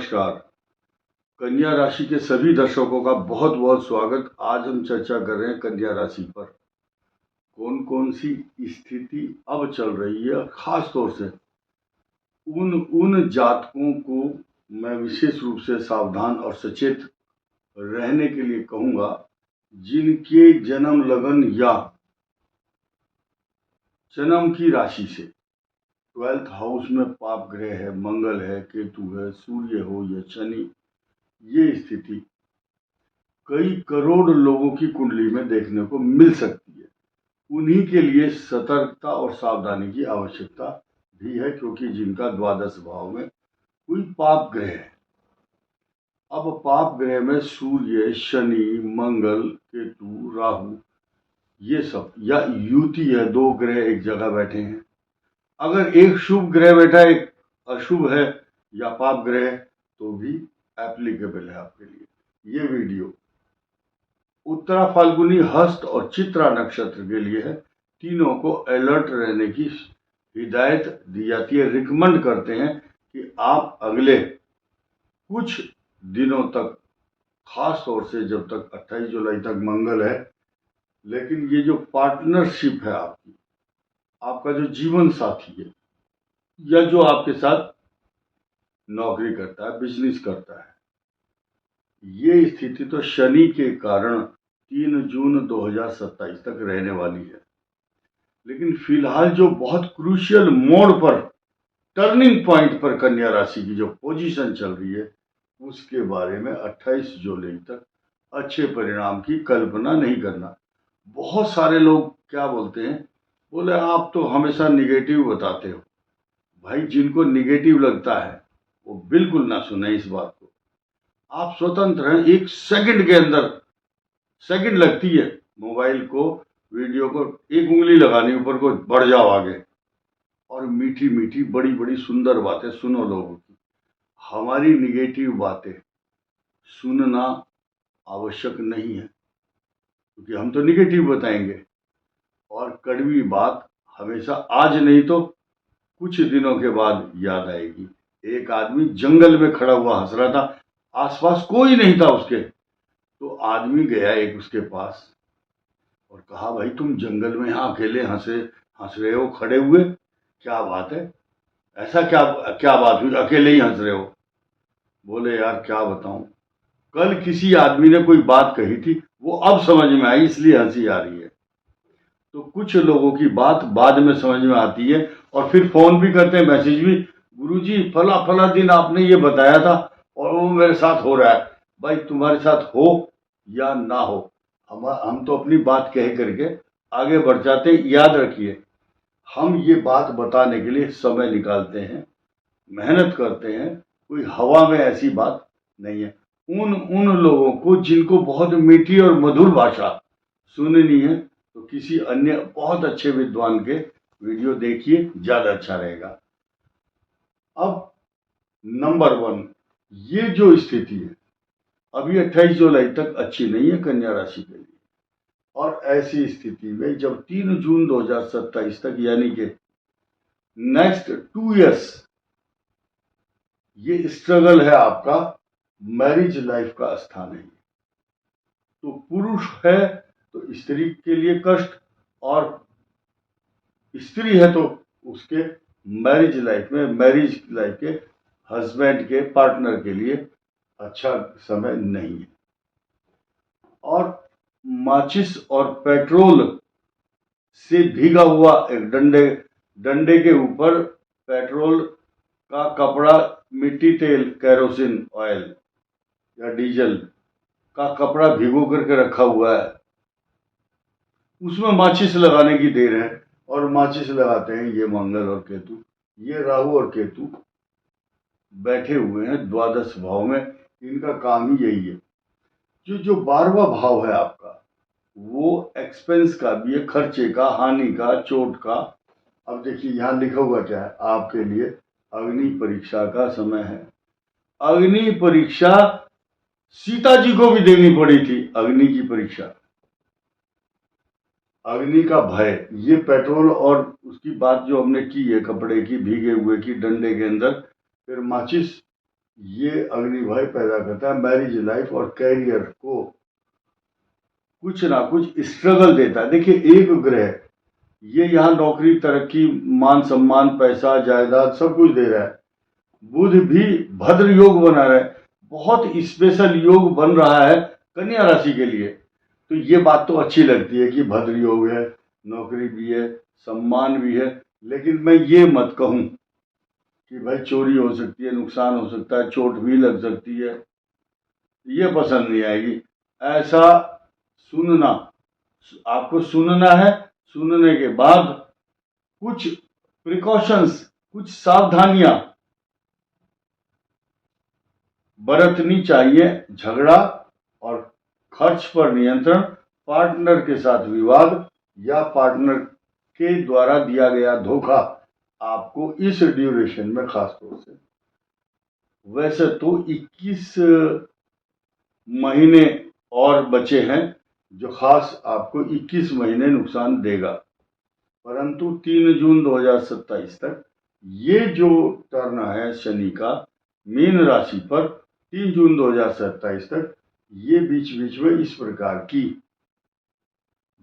नमस्कार। कन्या राशि के सभी दर्शकों का बहुत बहुत स्वागत। आज हम चर्चा कर रहे हैं कन्या राशि पर कौन कौन सी स्थिति अब चल रही है। खास तौर से उन जातकों को मैं विशेष रूप से सावधान और सचेत रहने के लिए कहूँगा जिनके जन्म लगन या जन्म की राशि से 12th हाउस में पाप ग्रह है, मंगल है, केतु है, सूर्य हो या शनि, ये स्थिति कई करोड़ लोगों की कुंडली में देखने को मिल सकती है। उन्हीं के लिए सतर्कता और सावधानी की आवश्यकता भी है, क्योंकि जिनका द्वादश भाव में कोई पाप ग्रह है। अब पाप ग्रह में सूर्य, शनि, मंगल, केतु, राहु, ये सब या युति है, दो ग्रह एक जगह बैठे हैं। अगर एक शुभ ग्रह बैठा एक अशुभ है या पाप ग्रह तो भी एप्लीकेबल है आपके लिए। ये वीडियो उत्तरा फाल्गुनी, हस्त और चित्रा नक्षत्र के लिए है। तीनों को अलर्ट रहने की हिदायत दी जाती है। रिकमेंड करते हैं कि आप अगले कुछ दिनों तक, खास तौर से जब तक 28 जुलाई तक मंगल है, लेकिन ये जो पार्टनरशिप है आपकी, आपका जो जीवन साथी है या जो आपके साथ नौकरी करता है, बिजनेस करता है, ये स्थिति तो शनि के कारण 3 जून 2027 तक रहने वाली है। लेकिन फिलहाल जो बहुत क्रूशियल मोड़ पर, टर्निंग पॉइंट पर कन्या राशि की जो पोजीशन चल रही है, उसके बारे में 28 जुलाई तक अच्छे परिणाम की कल्पना नहीं करना। बहुत सारे लोग क्या बोलते हैं, बोले आप तो हमेशा निगेटिव बताते हो। भाई, जिनको निगेटिव लगता है वो बिल्कुल ना सुने इस बात को। आप स्वतंत्र हैं। एक सेकंड के अंदर, सेकंड लगती है मोबाइल को, वीडियो को एक उंगली लगानी ऊपर को, बढ़ जाओ आगे और मीठी मीठी बड़ी बड़ी सुंदर बातें सुनो लोगों की। हमारी निगेटिव बातें सुनना आवश्यक नहीं है, क्योंकि हम तो निगेटिव बताएंगे। और कड़वी बात हमेशा आज नहीं तो कुछ दिनों के बाद याद आएगी। एक आदमी जंगल में खड़ा हुआ हंस रहा था, आसपास कोई नहीं था उसके, तो आदमी गया एक उसके पास और कहा, भाई तुम जंगल में यहाँ अकेले हंस रहे हो खड़े हुए, क्या बात है? ऐसा क्या क्या बात हुई, अकेले ही हंस रहे हो? बोले, यार क्या बताऊं, कल किसी आदमी ने कोई बात कही थी, वो अब समझ में आई, इसलिए हंसी आ रही है। तो कुछ लोगों की बात बाद में समझ में आती है और फिर फोन भी करते हैं, मैसेज भी, गुरुजी फला फला दिन आपने ये बताया था और वो मेरे साथ हो रहा है। भाई, तुम्हारे साथ हो या ना हो, हम तो अपनी बात कह करके आगे बढ़ जाते हैं। याद रखिए, हम ये बात बताने के लिए समय निकालते हैं, मेहनत करते हैं, कोई हवा में ऐसी बात नहीं है। उन लोगों को जिनको बहुत मीठी और मधुर भाषा सुननी है, तो किसी अन्य बहुत अच्छे विद्वान के वीडियो देखिए, ज्यादा अच्छा रहेगा। अब नंबर 1, ये जो स्थिति है अभी 28 जुलाई तक अच्छी नहीं है कन्या राशि के लिए। और ऐसी स्थिति में जब 3 जून 2027 तक, यानी कि नेक्स्ट 2 इयर्स, ये स्ट्रगल है आपका, मैरिज लाइफ का स्थान है। तो पुरुष है तो स्त्री के लिए कष्ट, और स्त्री है तो उसके मैरिज लाइफ के हस्बैंड के, पार्टनर के लिए अच्छा समय नहीं है। और माचिस और पेट्रोल से भीगा हुआ एक डंडे के ऊपर पेट्रोल का कपड़ा, मिट्टी तेल, केरोसिन ऑयल या डीजल का कपड़ा भिगो करके रखा हुआ है, उसमें माचिस लगाने की देर है। और माचिस लगाते हैं ये मंगल और केतु, ये राहु और केतु बैठे हुए हैं द्वादश भाव में। इनका काम ही यही है। जो 12वां भाव है आपका, वो एक्सपेंस का भी है, खर्चे का, हानि का, चोट का। अब देखिए यहाँ लिखा हुआ क्या है आपके लिए, अग्नि परीक्षा का समय है। अग्नि परीक्षा सीता जी को भी देनी पड़ी थी, अग्नि की परीक्षा, अग्नि का भय। ये पेट्रोल और उसकी बात जो हमने की है, कपड़े की, भीगे हुए की, डंडे के अंदर, फिर माचिस ये अग्नि भय पैदा करता है। मैरिज लाइफ और कैरियर को कुछ ना कुछ स्ट्रगल देता है। देखिए, एक ग्रह ये यहाँ नौकरी, तरक्की, मान सम्मान, पैसा, जायदाद सब कुछ दे रहा है। बुध भी भद्र योग बना रहा है, बहुत स्पेशल योग बन रहा है कन्या राशि के लिए। तो ये बात तो अच्छी लगती है कि भद्र योग है, नौकरी भी है, सम्मान भी है। लेकिन मैं ये मत कहूं कि भाई चोरी हो सकती है, नुकसान हो सकता है, चोट भी लग सकती है, ये पसंद नहीं आएगी। ऐसा सुनना, आपको सुनना है। सुनने के बाद कुछ प्रिकॉशंस, कुछ सावधानियां बरतनी चाहिए। झगड़ा और खर्च पर नियंत्रण, पार्टनर के साथ विवाद या पार्टनर के द्वारा दिया गया धोखा आपको इस ड्यूरेशन में खास तौर से, वैसे तो 21 महीने और बचे हैं जो खास आपको 21 महीने नुकसान देगा, परंतु 3 जून 2027 तक ये जो टर्न है शनि का मीन राशि पर, 3 जून 2027 तक ये बीच बीच में इस प्रकार की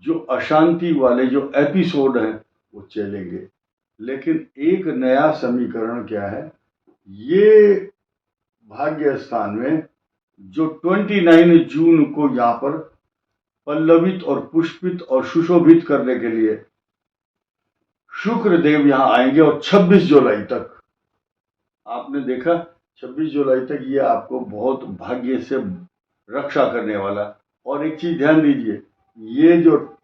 जो अशांति वाले जो एपिसोड हैं वो चलेंगे। लेकिन एक नया समीकरण क्या है, ये भाग्य स्थान में जो 29 जून को यहाँ पर पल्लवित और पुष्पित और सुशोभित करने के लिए शुक्र देव यहाँ आएंगे। और 26 जुलाई तक आपने देखा, 26 जुलाई तक ये आपको बहुत भाग्य से रक्षा करने वाला। और एक चीज ध्यान दीजिए, ये जो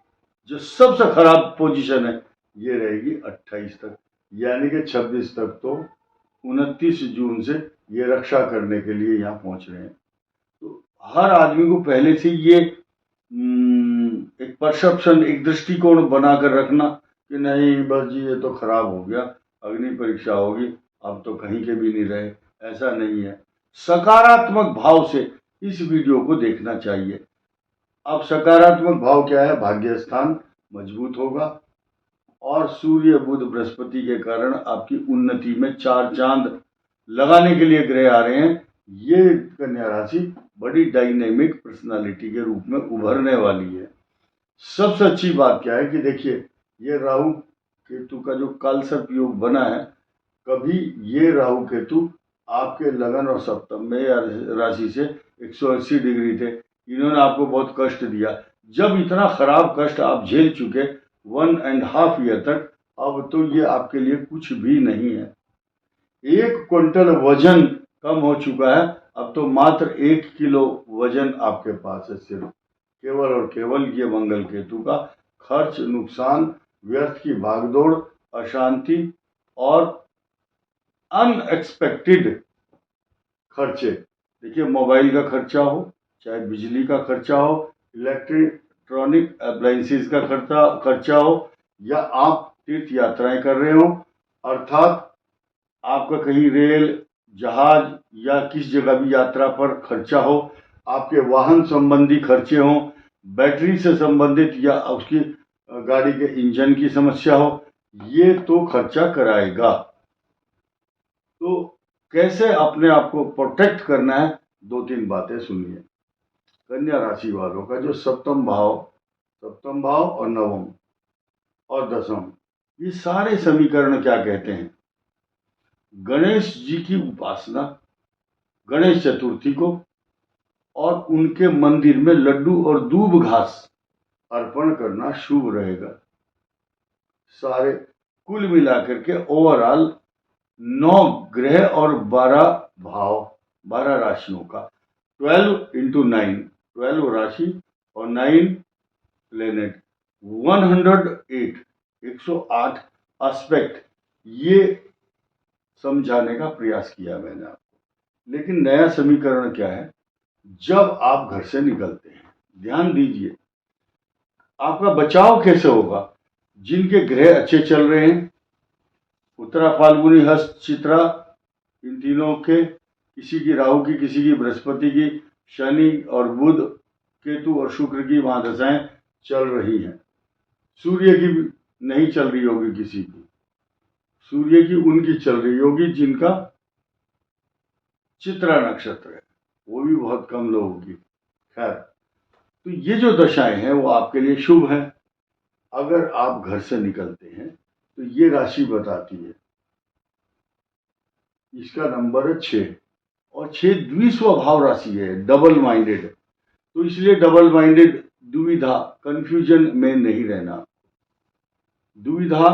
सबसे खराब पोजीशन है ये रहेगी 28 तक, यानी कि 26 तक तो 29 जून से ये रक्षा करने के लिए यहाँ पहुंच रहे हैं। तो हर आदमी को पहले से ये एक परसेप्शन, एक दृष्टिकोण बनाकर रखना कि नहीं बस जी ये तो खराब हो गया, अग्नि परीक्षा होगी, अब तो कहीं के भी नहीं रहे, ऐसा नहीं है। सकारात्मक भाव से इस वीडियो को देखना चाहिए। अब सकारात्मक भाव क्या है, भाग्य स्थान मजबूत होगा और सूर्य बुध बृहस्पति के कारण आपकी उन्नति में 4 चांद लगाने के लिए ग्रह आ रहे हैं। ये कन्या राशि बड़ी डायनेमिक पर्सनालिटी के रूप में उभरने वाली है। सबसे अच्छी बात क्या है कि देखिए, ये राहु केतु का जो कालसर्प योग बना है, कभी ये राहु केतु आपके लगन और सप्तम में राशि से 180 डिग्री थे, इन्होंने आपको बहुत कष्ट दिया। जब इतना खराब कष्ट आप झेल चुके 1.5 ईयर तक, अब तो ये आपके लिए कुछ भी नहीं है। 1 क्विंटल वजन कम हो चुका है, अब तो मात्र 1 किलो वजन आपके पास है सिर्फ, केवल और केवल ये मंगल केतु का खर्च, नुकसान, व्यर्थ की भागदौड़, अशांति और अनएक्सपेक्टेड खर्चे। देखिए, मोबाइल का खर्चा हो, चाहे बिजली का खर्चा हो, इलेक्ट्रॉनिक अप्लायंसेस का खर्चा हो, या आप तीर्थ यात्राएं कर रहे हो, अर्थात आपका कहीं रेल, जहाज या किस जगह भी यात्रा पर खर्चा हो, आपके वाहन संबंधी खर्चे हो, बैटरी से संबंधित या उसकी गाड़ी के इंजन की समस्या हो, ये तो खर्चा कराएगा। तो कैसे अपने आप को प्रोटेक्ट करना है, 2-3 बातें सुनिए। कन्या राशि वालों का जो सप्तम भाव और नवम और दसम, ये सारे समीकरण क्या कहते हैं, गणेश जी की उपासना, गणेश चतुर्थी को और उनके मंदिर में लड्डू और दूब घास अर्पण करना शुभ रहेगा। सारे कुल मिलाकर के ओवरऑल 9 ग्रह और 12 भाव, 12 राशियों का 12 × 9, 12 राशि और 9 प्लेनेट, 108 एस्पेक्ट, ये समझाने का प्रयास किया मैंने आपको। लेकिन नया समीकरण क्या है, जब आप घर से निकलते हैं, ध्यान दीजिए आपका बचाव कैसे होगा। जिनके ग्रह अच्छे चल रहे हैं, उत्तरा फाल्गुनी हस्त चित्रा, इन तीनों के, किसी की राहु की, किसी की बृहस्पति की, शनि और बुध, केतु और शुक्र की वहां दशाएं चल रही हैं। सूर्य की नहीं चल रही होगी, किसी की सूर्य की उनकी चल रही होगी जिनका चित्रा नक्षत्र है, वो भी बहुत कम लोगों की। खैर, तो ये जो दशाएं हैं वो आपके लिए शुभ है। अगर आप घर से निकलते हैं तो ये राशि बताती है, इसका नंबर है 6 और 6 द्विस्वभाव राशि है, डबल माइंडेड। तो इसलिए डबल माइंडेड, दुविधा, कंफ्यूजन में नहीं रहना। दुविधा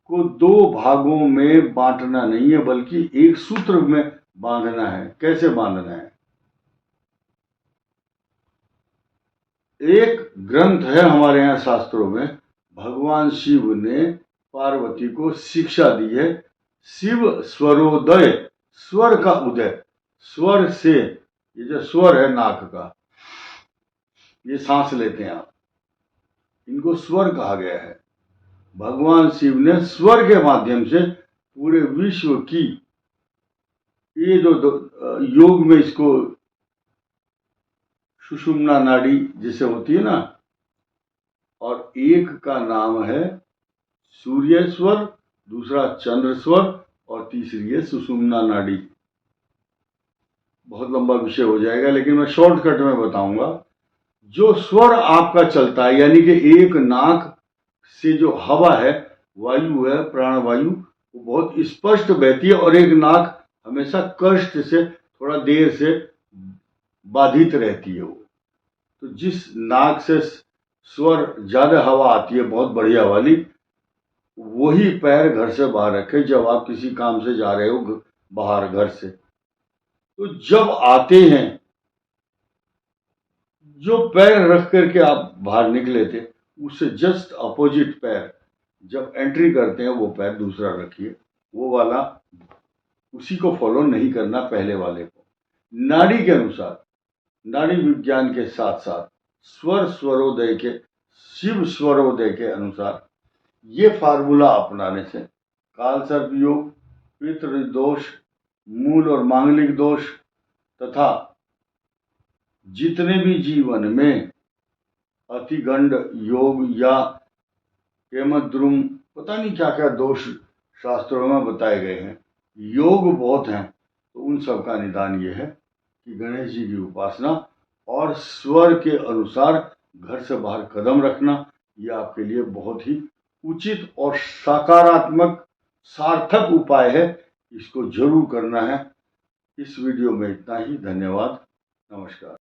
को दो भागों में बांटना नहीं है, बल्कि एक सूत्र में बांधना है। कैसे बांधना है? एक ग्रंथ है हमारे यहाँ शास्त्रों में, भगवान शिव ने पार्वती को शिक्षा दी है, शिव स्वरोदय, स्वर का उदय। स्वर से, ये जो स्वर है नाक का, ये सांस लेते हैं आप, इनको स्वर कहा गया है। भगवान शिव ने स्वर के माध्यम से पूरे विश्व की, ये जो योग में इसको सुषुम्ना नाड़ी जिसे होती है ना, और एक का नाम है सूर्य स्वर, दूसरा चंद्र स्वर और तीसरी है सुषुम्ना नाड़ी। बहुत लंबा विषय हो जाएगा, लेकिन मैं शॉर्टकट में बताऊंगा। जो स्वर आपका चलता है, यानी कि एक नाक से जो हवा है, वायु है, प्राणवायु, वो बहुत स्पष्ट बहती है, और एक नाक हमेशा कष्ट से, थोड़ा देर से बाधित रहती है। वो तो जिस नाक से स्वर ज्यादा हवा आती है, बहुत बढ़िया वाली, वही पैर घर से बाहर रखें जब आप किसी काम से जा रहे हो बाहर घर से। तो जब आते हैं, जो पैर रख करके आप बाहर निकले थे, उससे जस्ट अपोजिट पैर जब एंट्री करते हैं, वो पैर दूसरा रखिए। वो वाला, उसी को फॉलो नहीं करना, पहले वाले को। नाड़ी के अनुसार, नाड़ी विज्ञान के साथ साथ स्वर स्वरोदय के, शिव स्वरोदय के अनुसार ये फार्मूला अपनाने से काल सर्प योग, पितृदोष, मूल और मांगलिक दोष तथा जितने भी जीवन में अतिगंड योग या केमद्रुम, पता नहीं क्या क्या दोष शास्त्रों में बताए गए हैं, योग बहुत हैं, तो उन सब का निदान ये है कि गणेश जी की उपासना और स्वर के अनुसार घर से बाहर कदम रखना, ये आपके लिए बहुत ही उचित और सकारात्मक सार्थक उपाय है। इसको जरूर करना है। इस वीडियो में इतना ही। धन्यवाद। नमस्कार।